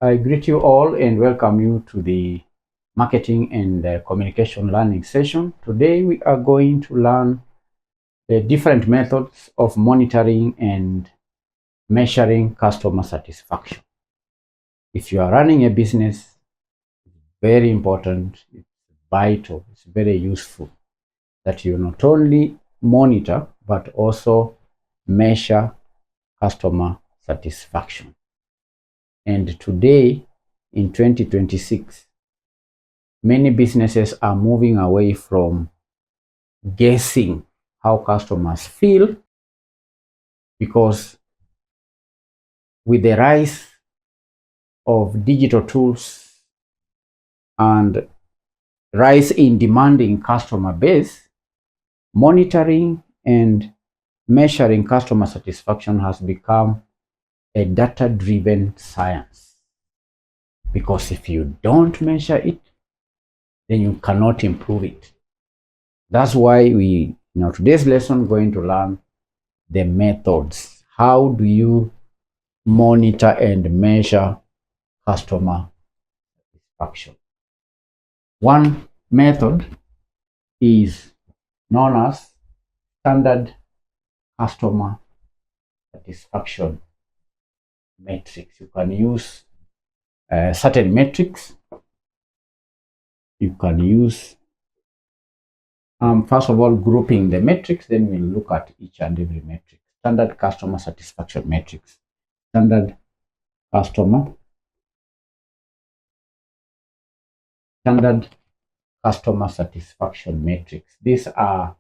I greet you all and welcome you to the marketing and communication learning session. Today we are going to learn the different methods of monitoring and measuring customer satisfaction. If you are running a business, it's very important, it's vital, it's very useful that you not only monitor but also measure customer satisfaction. And today in 2026, many businesses are moving away from guessing how customers feel, because with the rise of digital tools and rise in demanding customer base, monitoring and measuring customer satisfaction has become a data-driven science. Because if you don't measure it, then you cannot improve it. That's why we, today's lesson, going to learn the methods. How do you monitor and measure customer satisfaction? One method is known as standard customer satisfaction metrics. You can use certain metrics. You can use, first of all, grouping the metrics, then we'll look at each and every metric. Standard customer satisfaction metrics. Standard customer satisfaction metrics. These are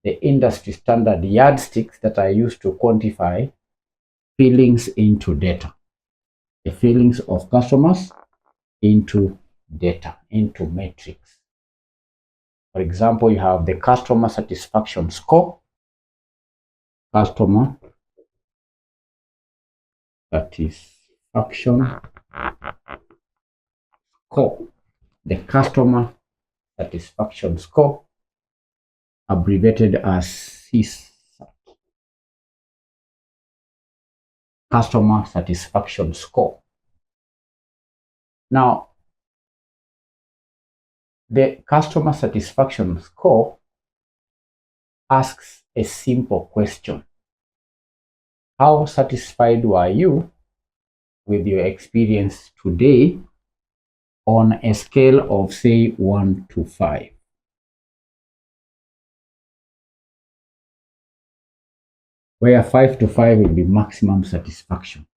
the industry standard yardsticks that are used to quantify feelings into data. The feelings of customers into data, into metrics. For example, you have the customer satisfaction score. Customer satisfaction score. The customer satisfaction score, abbreviated as CSAT. Customer satisfaction score. Now, the customer satisfaction score asks a simple question. How satisfied were you with your experience today on a scale of, say, 1 to 5? Where 5 to 5 will be maximum satisfaction.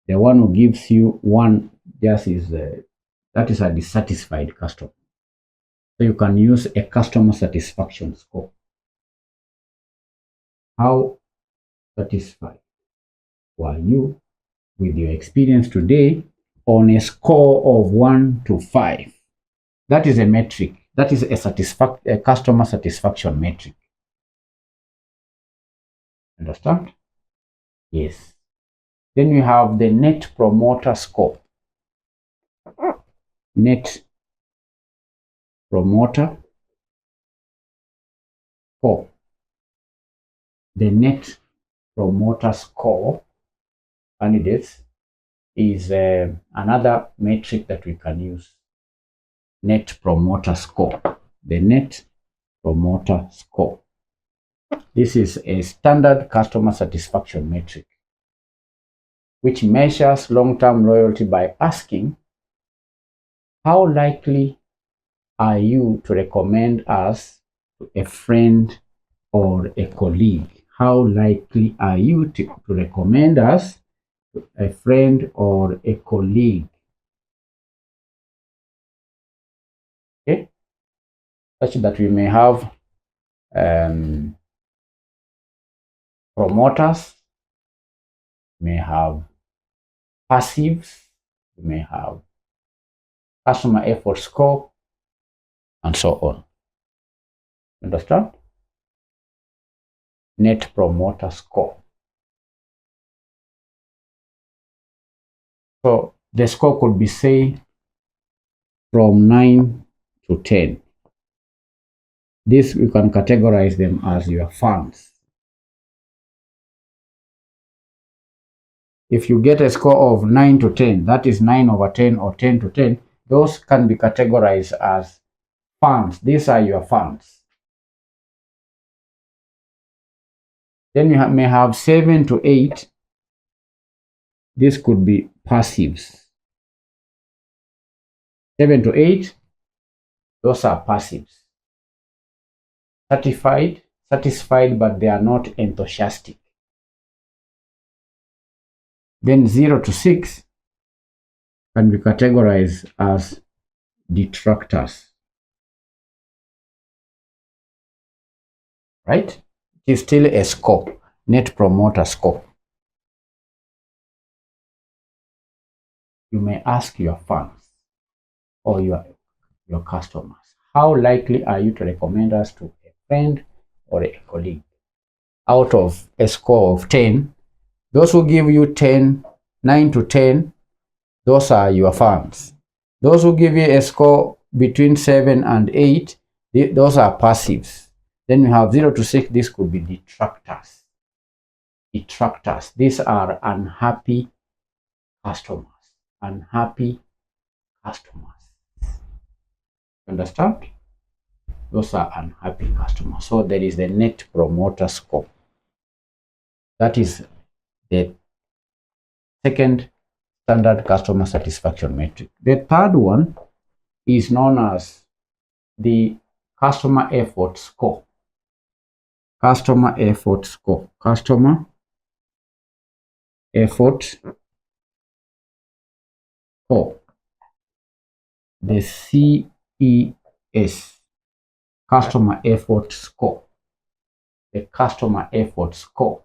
The one who gives you 1 just is that is a dissatisfied customer. So you can use a customer satisfaction score. How satisfied were you with your experience today on a score of 1 to 5? That is a metric. That is a customer satisfaction metric. Understand? Yes. Then we have the net promoter score. Net promoter score. The net promoter score candidates is another metric that we can use. Net promoter score. The net promoter score. This is a standard customer satisfaction metric which measures long-term loyalty by asking, how likely are you to recommend us to a friend or a colleague? How likely are you to recommend us to a friend or a colleague? Okay, such that we may have promoters, may have passives, we may have customer effort score, and so on. Understand? Net promoter score. So the score could be, say, from 9 to 10. This, you can categorize them as your fans. if you get a score of 9 to 10, that is 9 over 10 or 10 to 10, those can be categorized as funds. These are your funds. Then you may have 7 to 8. This could be passives. 7 to 8, those are passives. Satisfied, but they are not enthusiastic. Then 0 to 6 can be categorized as detractors. Right? It is still a score, net promoter score. You may ask your fans or your customers, how likely are you to recommend us to a friend or a colleague? Out of a score of 10, those who give you 10, 9 to 10, those are your fans. Those who give you a score between 7 and 8, those are passives. Then you have 0 to 6, this could be detractors. Detractors, these are unhappy customers. Unhappy customers. Understand? Those are unhappy customers. So there is the net promoter score. That is the second standard customer satisfaction metric. The third one is known as the customer effort score. Customer effort score. Customer effort score. The CES. Customer effort score. The customer effort score.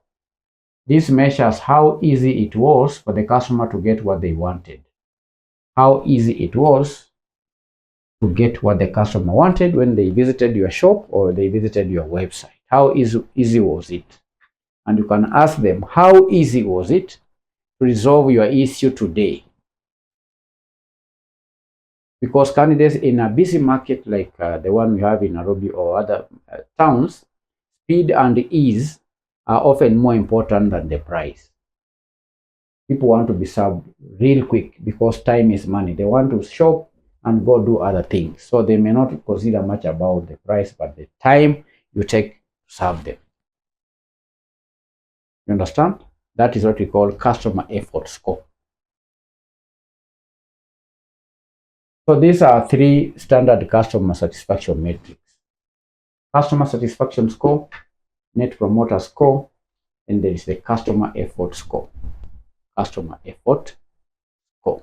This measures how easy it was for the customer to get what they wanted. How easy it was to get what the customer wanted when they visited your shop or they visited your website. How easy was it? And you can ask them, how easy was it to resolve your issue today? Because candidates in a busy market like the one we have in Nairobi or other towns, speed and ease are often more important than the price. People want to be served real quick because time is money. They want to shop and go do other things. So they may not consider much about the price, but the time you take to serve them. You understand? That is what we call customer effort score. So these are three standard customer satisfaction metrics. Customer satisfaction score, net promoter score, and there is the customer effort score. Customer effort score.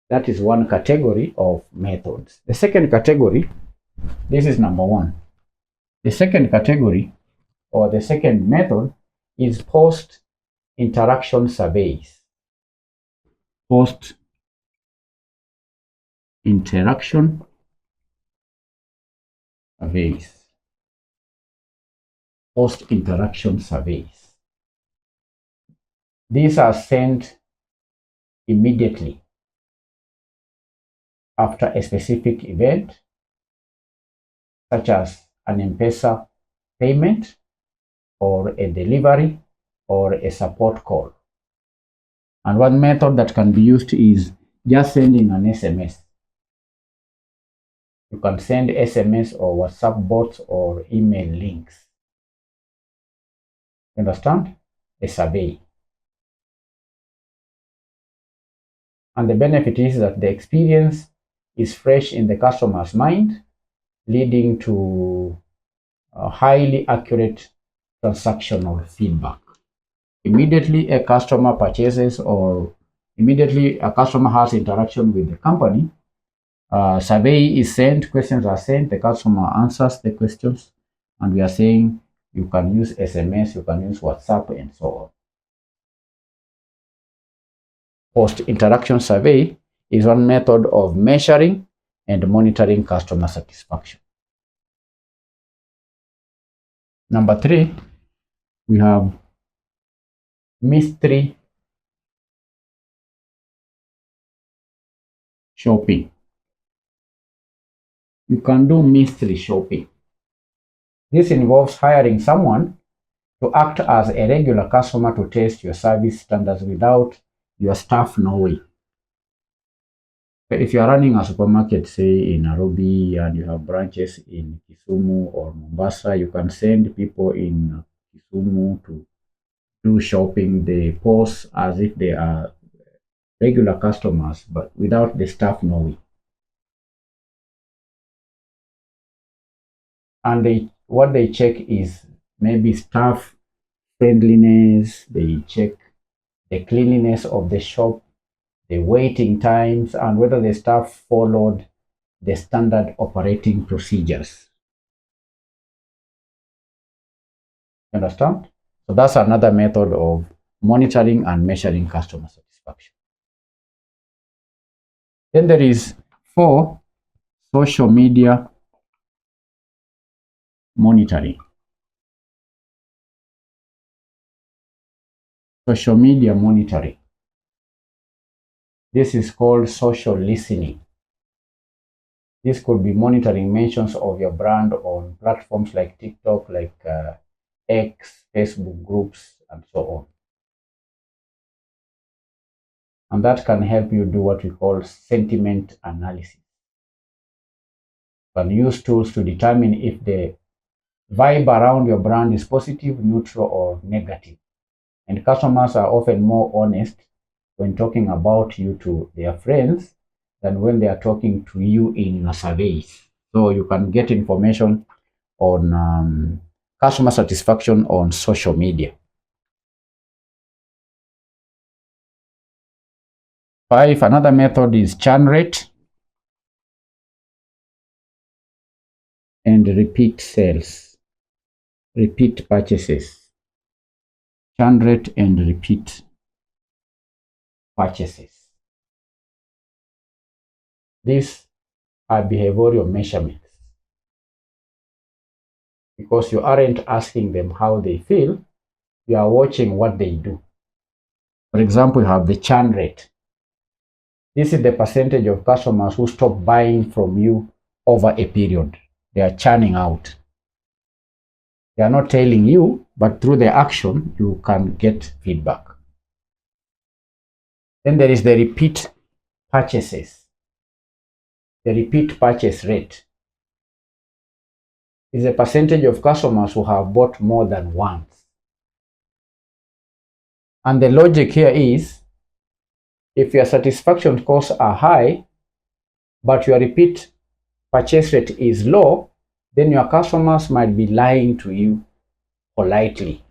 That is one category of methods. The second category, this is number one. The second category or the second method is post-interaction surveys. Post-interaction surveys. Post-interaction surveys. These are sent immediately after a specific event, such as an M-Pesa payment or a delivery or a support call. And one method that can be used is just sending an SMS. You can send SMS or WhatsApp bots or email links. Understand? A survey. And the benefit is that the experience is fresh in the customer's mind, leading to a highly accurate transactional feedback. Immediately a customer purchases or immediately a customer has interaction with the company, survey is sent, questions are sent, the customer answers the questions, and we are saying you can use SMS, you can use WhatsApp, and so on. Post-interaction survey is one method of measuring and monitoring customer satisfaction. Number three, we have mystery shopping. You can do mystery shopping. This involves hiring someone to act as a regular customer to test your service standards without your staff knowing. If you are running a supermarket, say in Nairobi, and you have branches in Kisumu or Mombasa, you can send people in Kisumu to do shopping. They pose as if they are regular customers, but without the staff knowing. And what they check is maybe staff friendliness, they check the cleanliness of the shop, the waiting times, and whether the staff followed the standard operating procedures. You understand? So that's another method of monitoring and measuring customer satisfaction. Then there is 4, social media monitoring. Social media monitoring. This is called social listening. This could be monitoring mentions of your brand on platforms like TikTok, like X, Facebook groups, and so on. And that can help you do what we call sentiment analysis. You can use tools to determine if the vibe around your brand is positive, neutral, or negative. And customers are often more honest when talking about you to their friends than when they are talking to you in your surveys. So you can get information on customer satisfaction on social media. 5, another method is churn rate and repeat sales, repeat purchases. Churn rate and repeat purchases. These are behavioral measurements because you aren't asking them how they feel, you are watching what they do. For example, you have the churn rate. This is the percentage of customers who stop buying from you over a period. They are churning out. They are not telling you, but through the action, you can get feedback. Then there is the repeat purchases. The repeat purchase rate is a percentage of customers who have bought more than once. And the logic here is, if your satisfaction scores are high, but your repeat purchase rate is low, then your customers might be lying to you politely,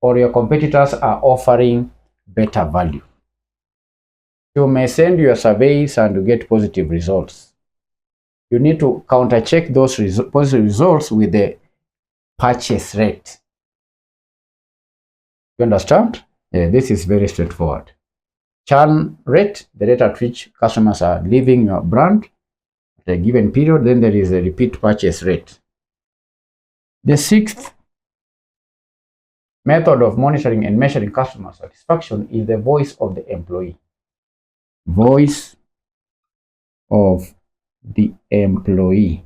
or your competitors are offering better value. You may send your surveys and get positive results. You need to counter check those positive results with the purchase rate. You understand? Yeah, this is very straightforward. Churn rate, the rate at which customers are leaving your brand at a given period. Then there is a repeat purchase rate. The 6th method of monitoring and measuring customer satisfaction is the voice of the employee. Voice of the employee.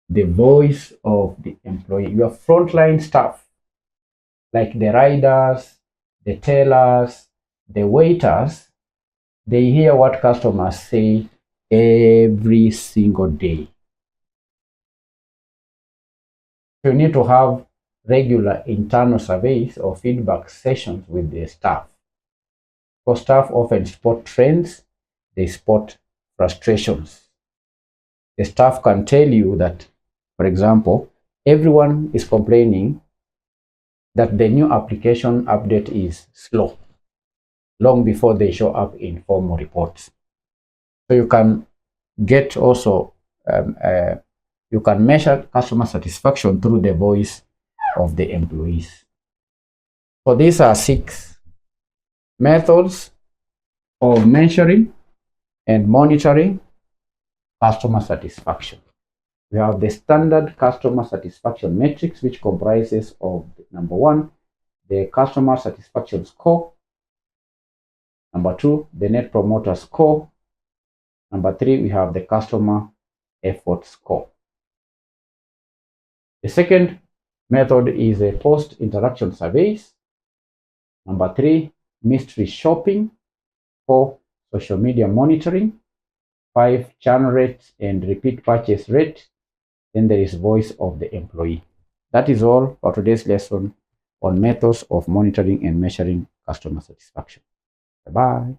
The voice of the employee. Your frontline staff, like the riders, the tellers, the waiters, they hear what customers say every single day. You need to have regular internal surveys or feedback sessions with the staff. Because staff often spot trends, they spot frustrations. The staff can tell you that, for example, everyone is complaining that the new application update is slow, long before they show up in formal reports. So you can get also, you can measure customer satisfaction through the voice of the employees. So these are 6 methods of measuring and monitoring customer satisfaction. We have the standard customer satisfaction matrix, which comprises of number 1, the customer satisfaction score. Number 2, the net promoter score. Number 3, we have the customer effort score. The second method is a post-interaction surveys. Number 3, mystery shopping. 4, social media monitoring. 5, churn rate and repeat purchase rate. Then there is voice of the employee. That is all for today's lesson on methods of monitoring and measuring customer satisfaction. Bye-bye.